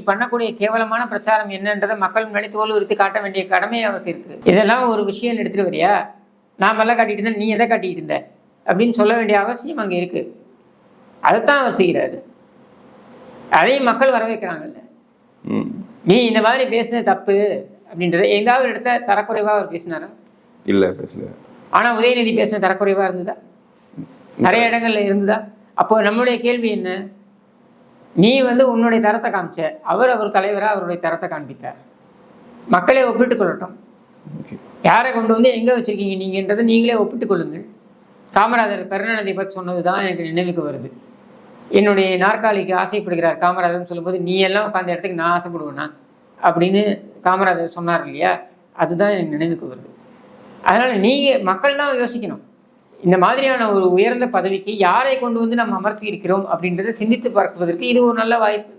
பண்ணக்கூடிய கேவலமான பிரச்சாரம் என்னன்றதை மக்கள் முன்னாடி தோல் உறுத்தி காட்ட வேண்டிய கடமை அவருக்கு இருக்குது. இதெல்லாம் ஒரு விஷயம் எடுத்துகிட்டு வரியா, நான் எல்லாம் காட்டிகிட்டு இருந்தேன், நீ எதை காட்டிகிட்டு இருந்த அப்படின்னு சொல்ல வேண்டிய அவசியம் அங்கே இருக்குது. அதைத்தான் அவர் செய்கிறாரு. அதையும் மக்கள் வரவேற்கிறாங்கல்ல. நீ இந்த மாதிரி பேசுனது தப்பு அப்படின்றத எங்காவது இடத்துல தரக்குறைவாக அவர் பேசினாரா? இல்லை, பேசல. ஆனால் உதயநிதி பேசின தரக்குறைவாக இருந்ததா? நிறைய இடங்கள்ல இருந்ததா? அப்போ நம்மளுடைய கேள்வி என்ன? நீ உன்னுடைய தரத்தை காமிச்ச, அவர் தலைவராக அவருடைய தரத்தை காண்பித்தார். மக்களே ஒப்பிட்டு கொள்ளட்டும். யாரை கொண்டு எங்கே வச்சுருக்கீங்க நீங்கன்றதை நீங்களே ஒப்பிட்டு கொள்ளுங்கள். காமராஜர் கருணாநிதி பற்றி சொன்னது தான் எனக்கு நினைவுக்கு வருது. என்னுடைய நாற்காலிக்கு ஆசைப்படுகிறார் காமராஜர்னு சொல்லும்போது, நீ எல்லாம் உட்காந்த இடத்துக்கு நான் ஆசைப்படுவேனா அப்படின்னு காமராஜர் சொன்னார் இல்லையா, அதுதான் எனக்கு நினைவுக்கு வருது. அதனால் நீங்கள் மக்கள் தான் யோசிக்கணும். இந்த மாதிரியான ஒரு உயர்ந்த பதவிக்கு யாரை கொண்டு நம்ம அமர்த்தி இருக்கிறோம் அப்படின்றத சிந்தித்து பார்ப்பதற்கு இது ஒரு நல்ல வாய்ப்பு.